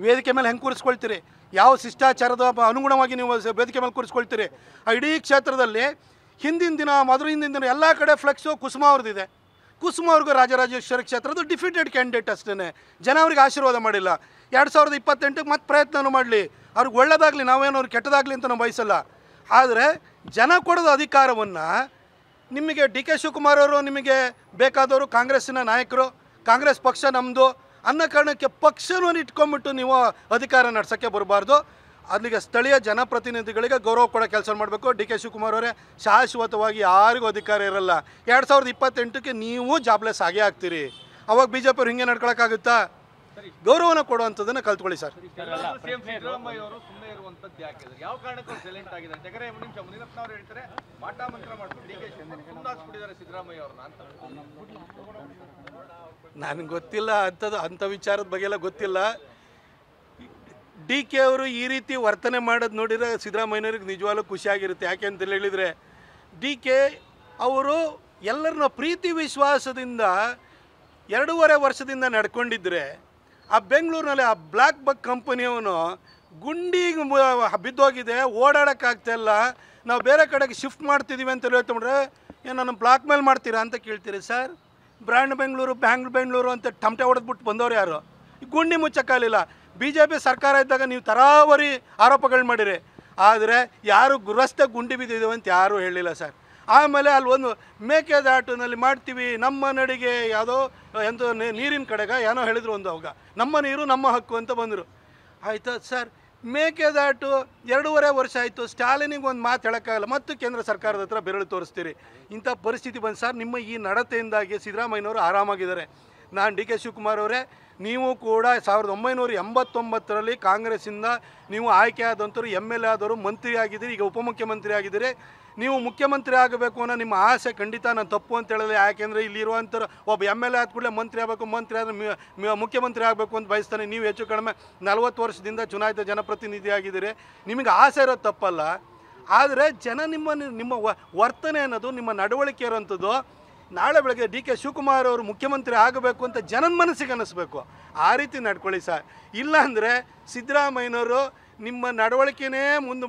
ವೇದಿಕೆ ಮೇಲೆ ಹೆಂಗೆ ಕೂರಿಸ್ಕೊಳ್ತೀರಿ, ಯಾವ ಶಿಷ್ಟಾಚಾರದ ಅನುಗುಣವಾಗಿ ನೀವು ವೇದಿಕೆ ಮೇಲೆ ಕೂರಿಸ್ಕೊಳ್ತೀರಿ. ಆ ಇಡೀ ಕ್ಷೇತ್ರದಲ್ಲಿ ಹಿಂದಿನ ದಿನ ಎಲ್ಲ ಕಡೆ ಫ್ಲೆಕ್ಸು ಕುಸುಮ ಅವ್ರದ್ದಿದೆ. ಕುಸುಮ ಅವ್ರಿಗೂ ರಾಜರಾಜೇಶ್ವರಿ ಕ್ಷೇತ್ರದ ಡಿಫೀಟೆಡ್ ಕ್ಯಾಂಡಿಡೇಟ್ ಅಷ್ಟೇ. ಜನ ಅವ್ರಿಗೆ ಆಶೀರ್ವಾದ ಮಾಡಿಲ್ಲ. 2028ಕ್ಕೆ ಮತ್ತೆ ಪ್ರಯತ್ನ ಮಾಡಲಿ, ಅವ್ರಿಗೆ ಒಳ್ಳೆಯದಾಗಲಿ, ನಾವೇನು ಅವ್ರಿಗೆ ಕೆಟ್ಟದಾಗಲಿ ಅಂತ ನಾವು ಬಯಸಲ್ಲ. ಆದರೆ ಜನ ಕೊಡೋದು ಅಧಿಕಾರವನ್ನು ನಿಮಗೆ ಡಿ ಕೆ ಶಿವಕುಮಾರ್ ಅವರು ನಿಮಗೆ ಬೇಕಾದವರು ಕಾಂಗ್ರೆಸ್ಸಿನ ನಾಯಕರು, ಕಾಂಗ್ರೆಸ್ ಪಕ್ಷ ನಮ್ಮದು ಅನ್ನೋ ಕಾರಣಕ್ಕೆ ಪಕ್ಷವನ್ನು ಇಟ್ಕೊಂಡ್ಬಿಟ್ಟು ನೀವು ಅಧಿಕಾರ ನಡೆಸೋಕ್ಕೆ ಬರಬಾರ್ದು. ಅಲ್ಲಿಗೆ ಸ್ಥಳೀಯ ಜನಪ್ರತಿನಿಧಿಗಳಿಗೆ ಗೌರವ ಕೊಡೋ ಕೆಲಸ ಮಾಡಬೇಕು. ಡಿ ಕೆ ಶಿವಕುಮಾರ್ ಅವರೇ ಶಾಶ್ವತವಾಗಿ ಯಾರಿಗೂ ಅಧಿಕಾರ ಇರಲ್ಲ. 2028ಕ್ಕೆ ನೀವು ಜಾಬ್ಲೆಸ್ ಆಗೇ ಆಗ್ತೀರಿ. ಅವಾಗ ಬಿ ಜೆ ಪಿ ಅವ್ರು ಹಿಂಗೆ ನಡ್ಕೊಳಕ್ಕಾಗುತ್ತಾ? ಗೌರವನ ಕೊಡುವಂಥದ್ದನ್ನು ಕಲ್ತ್ಕೊಳ್ಳಿ ಸರ್. ಸಿದ್ದರಾಮಯ್ಯ ಅವರು ಸುಮ್ಮನೆ ಇರುವಂತದ್ದು ಯಾಕೆ, ಯಾವ ಕಾರಣಕ್ಕೂ ಸೈಲೆಂಟ್ ಆಗಿದ್ದಾರೆ? ಯಾಕಂದ್ರೆ ಮುನಿರತ್ನವ್ರು ಹೇಳ್ತಾರೆ ಮಾಟ ಮಂತ್ರ ಮಾಡ್ಕೊಂಡು ಡಿ ಕೆ ಶಿವಕುಮಾರ್ ಸಿದ್ದರಾಮಯ್ಯ ಅವ್ರನ್ನ ಅಂತ. ನನಗೆ ಗೊತ್ತಿಲ್ಲ ಅಂಥ ವಿಚಾರದ ಬಗ್ಗೆ ಎಲ್ಲ ಗೊತ್ತಿಲ್ಲ. ಡಿ ಕೆ ಅವರು ಈ ರೀತಿ ವರ್ತನೆ ಮಾಡೋದು ನೋಡಿದರೆ ಸಿದ್ದರಾಮಯ್ಯವ್ರಿಗೆ ನಿಜವಾಗ್ಲೂ ಖುಷಿಯಾಗಿರುತ್ತೆ. ಯಾಕೆ ಅಂತ ಹೇಳಿದರೆ ಡಿ ಕೆ ಅವರು ಎಲ್ಲರನ್ನ ಪ್ರೀತಿ ವಿಶ್ವಾಸದಿಂದ 2.5 ವರ್ಷದಿಂದ ನಡ್ಕೊಂಡಿದ್ರೆ ಆ ಬೆಂಗಳೂರಿನಲ್ಲಿ ಆ ಬ್ಲ್ಯಾಕ್ ಬಕ್ ಕಂಪನಿಯವನು ಗುಂಡಿಗೆ ಬಿದ್ದೋಗಿದೆ, ಓಡಾಡೋಕ್ಕಾಗ್ತಾಯಿಲ್ಲ, ನಾವು ಬೇರೆ ಕಡೆಗೆ ಶಿಫ್ಟ್ ಮಾಡ್ತಿದ್ದೀವಿ ಅಂತ ಹೇಳ್ಕೊಂಡ್ರೆ ಏನು ನನ್ನ ಬ್ಲಾಕ್ ಮೇಲ್ ಮಾಡ್ತೀರಾ ಅಂತ ಕೇಳ್ತೀರಿ ಸರ್. ಬ್ರ್ಯಾಂಡ್ ಬೆಂಗಳೂರು ಅಂತ ಟಮಟೆ ಹೊಡೆದ್ಬಿಟ್ಟು ಬಂದವ್ರು ಯಾರು? ಗುಂಡಿ ಮುಚ್ಚಕ್ಕಾಗಲಿಲ್ಲ. ಬಿ ಜೆ ಪಿ ಸರ್ಕಾರ ಇದ್ದಾಗ ನೀವು ತರಾವರಿ ಆರೋಪಗಳು ಮಾಡಿರಿ, ಆದರೆ ಯಾರು ರಸ್ತೆ ಗುಂಡಿ ಬಿದ್ದಿದ್ದೀವಿ ಅಂತ ಯಾರೂ ಹೇಳಿಲ್ಲ ಸರ್. ಆಮೇಲೆ ಅಲ್ಲಿ ಒಂದು ಮೇಕೆದಾಟುನಲ್ಲಿ ಮಾಡ್ತೀವಿ ನಮ್ಮ ನಡಿಗೆ ಯಾವುದೋ ಎಂತ ನೀರಿನ ಕಡೆಗೆ ಏನೋ ಹೇಳಿದ್ರು ಒಂದು, ಅವಾಗ ನಮ್ಮ ನೀರು ನಮ್ಮ ಹಕ್ಕು ಅಂತ ಬಂದರು. ಆಯಿತಾ ಸರ್, ಮೇಕೆದಾಟು 2.5 ವರ್ಷ ಆಯಿತು, ಸ್ಟಾಲಿನಿಗೆ ಒಂದು ಮಾತು ಹೇಳೋಕ್ಕಾಗಲ್ಲ, ಮತ್ತು ಕೇಂದ್ರ ಸರ್ಕಾರದ ಹತ್ರ ಬೆರಳು ತೋರಿಸ್ತೀರಿ. ಇಂಥ ಪರಿಸ್ಥಿತಿ ಬಂದು ಸರ್, ನಿಮ್ಮ ಈ ನಡತೆಯಿಂದಾಗಿ ಸಿದ್ದರಾಮಯ್ಯನವರು ಆರಾಮಾಗಿದ್ದಾರೆ. ನಾನು ಡಿ ಕೆ ಶಿವಕುಮಾರ್ ಅವರೇ, ನೀವು ಕೂಡ 1989ರಲ್ಲಿ ಕಾಂಗ್ರೆಸ್ಸಿಂದ ನೀವು ಆಯ್ಕೆ ಆದಂಥವ್ರು, MLA ಆದವರು, ಮಂತ್ರಿ ಆಗಿದ್ದೀರಿ, ಈಗ ಉಪಮುಖ್ಯಮಂತ್ರಿ ಆಗಿದ್ದೀರಿ. ನೀವು ಮುಖ್ಯಮಂತ್ರಿ ಆಗಬೇಕು ಅನ್ನೋ ನಿಮ್ಮ ಆಸೆ ಖಂಡಿತ ನಾನು ತಪ್ಪು ಅಂತ ಹೇಳಲ್ಲ. ಯಾಕೆಂದರೆ ಇಲ್ಲಿರುವಂಥವ್ರು ಒಬ್ಬ MLA ಆದ ಕೂಡಲೇ ಮಂತ್ರಿ ಆಗಬೇಕು, ಮಂತ್ರಿ ಆದರೆ ಮುಖ್ಯಮಂತ್ರಿ ಆಗಬೇಕು ಅಂತ ಬಯಸ್ತಾನೆ. ನೀವು ಹೆಚ್ಚು ಕಡಿಮೆ 40 ವರ್ಷದಿಂದ ಚುನಾಯಿತ ಜನಪ್ರತಿನಿಧಿ ಆಗಿದ್ದೀರಿ, ನಿಮಗೆ ಆಸೆ ಇರೋದು ತಪ್ಪಲ್ಲ. ಆದರೆ ಜನ ನಿಮ್ಮ ವರ್ತನೆ ಅನ್ನೋದು, ನಿಮ್ಮ ನಡವಳಿಕೆ ಇರೋಂಥದ್ದು ನಾಳೆ ಬೆಳಗ್ಗೆ ಡಿ ಕೆ ಶಿವಕುಮಾರ್ ಅವರು ಮುಖ್ಯಮಂತ್ರಿ ಆಗಬೇಕು ಅಂತ ಜನನ ಮನಸ್ಸಿಗೆ ಅನ್ನಿಸ್ಬೇಕು. ಆ ರೀತಿ ನಡ್ಕೊಳ್ಳಿ ಸರ್. ಇಲ್ಲಾಂದರೆ ಸಿದ್ದರಾಮಯ್ಯನವರು ನಿಮ್ಮ ನಡವಳಿಕೆನೇ ಮುಂದೆ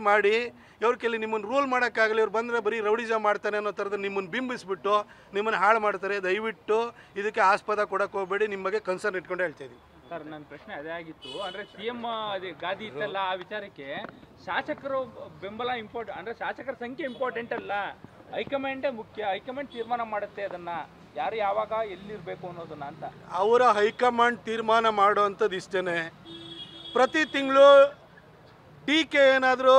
ಮಾಡಿ ಇವ್ರ ಕೈಲಿ ನಿಮ್ಮನ್ನು ರೂಲ್ ಮಾಡೋಕ್ಕಾಗಲಿ, ಇವ್ರು ಬಂದರೆ ಬರೀ ರೌಡಿಸಮ್ ಮಾಡ್ತಾನೆ ಅನ್ನೋ ಥರದ ನಿಮ್ಮನ್ನು ಬಿಂಬಿಸ್ಬಿಟ್ಟು ನಿಮ್ಮನ್ನು ಹಾಳು ಮಾಡ್ತಾರೆ. ದಯವಿಟ್ಟು ಇದಕ್ಕೆ ಆಸ್ಪದ ಕೊಡೋಕ್ಕೆ ಹೋಗಬೇಡಿ. ನಿಮ್ಮ ಬಗ್ಗೆ ಕನ್ಸರ್ನ್ ಇಟ್ಕೊಂಡು ಹೇಳ್ತಾ ಇದ್ದೀನಿ ಸರ್. ನನ್ನ ಪ್ರಶ್ನೆ ಅದೇ ಆಗಿತ್ತು. ಅಂದರೆ CM ಅದೇ ಗಾದಿ ಇತ್ತಲ್ಲ, ಆ ವಿಚಾರಕ್ಕೆ ಶಾಸಕರು ಬೆಂಬಲ ಅಂದರೆ ಶಾಸಕರ ಸಂಖ್ಯೆ ಇಂಪಾರ್ಟೆಂಟ್ ಅಲ್ಲ, ಹೈಕಮಾಂಡೇ ಮುಖ್ಯ. ಹೈಕಮಾಂಡ್ ತೀರ್ಮಾನ ಮಾಡುತ್ತೆ ಅದನ್ನು, ಯಾರು ಯಾವಾಗ ಎಲ್ಲಿರಬೇಕು ಅನ್ನೋದನ್ನ ಅಂತ. ಅವರ ಹೈಕಮಾಂಡ್ ತೀರ್ಮಾನ ಮಾಡೋವಂಥದ್ದು ಇಷ್ಟೇ. ಪ್ರತಿ ತಿಂಗಳು ಡಿ ಕೆ ಏನಾದರೂ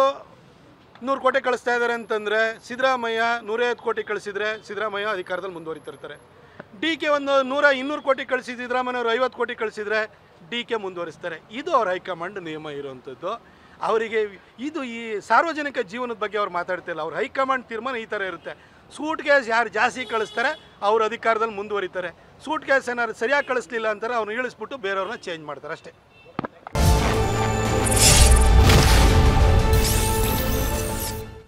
100 ಕೋಟಿ ಕಳಿಸ್ತಾ ಇದ್ದಾರೆ ಅಂತಂದರೆ ಸಿದ್ದರಾಮಯ್ಯ 150 ಕೋಟಿ ಕಳಿಸಿದರೆ ಸಿದ್ದರಾಮಯ್ಯ ಅಧಿಕಾರದಲ್ಲಿ ಮುಂದುವರಿತಿರ್ತಾರೆ. ಡಿ ಕೆ ಒಂದು 200 ಕೋಟಿ ಕಳಿಸಿ ಸಿದ್ದರಾಮಯ್ಯವರು 50 ಕೋಟಿ ಕಳಿಸಿದರೆ ಡಿ ಕೆ ಮುಂದುವರಿಸ್ತಾರೆ. ಇದು ಅವ್ರ ಹೈಕಮಾಂಡ್ ನಿಯಮ ಇರುವಂಥದ್ದು. ಅವರಿಗೆ ಇದು ಈ ಸಾರ್ವಜನಿಕ ಜೀವನದ ಬಗ್ಗೆ ಅವ್ರು ಮಾತಾಡ್ತಿಲ್ಲ. ಅವ್ರ ಹೈಕಮಾಂಡ್ ತೀರ್ಮಾನ ಈ ಥರ ಇರುತ್ತೆ. ಸೂಟ್ ಕೇಸ್ ಯಾರು ಜಾಸ್ತಿ ಕಳಿಸ್ತಾರೆ ಅವ್ರ ಅಧಿಕಾರದಲ್ಲಿ ಮುಂದುವರಿತಾರೆ. ಸೂಟ್ ಕೇಸ್ ಏನಾದ್ರು ಸರಿಯಾಗಿ ಕಳಿಸ್ಲಿಲ್ಲ ಅಂತಾರೆ, ಅವ್ರನ್ನ ಇಳಿಸ್ಬಿಟ್ಟು ಬೇರೆಯವ್ರನ್ನ ಚೇಂಜ್ ಮಾಡ್ತಾರೆ ಅಷ್ಟೇ.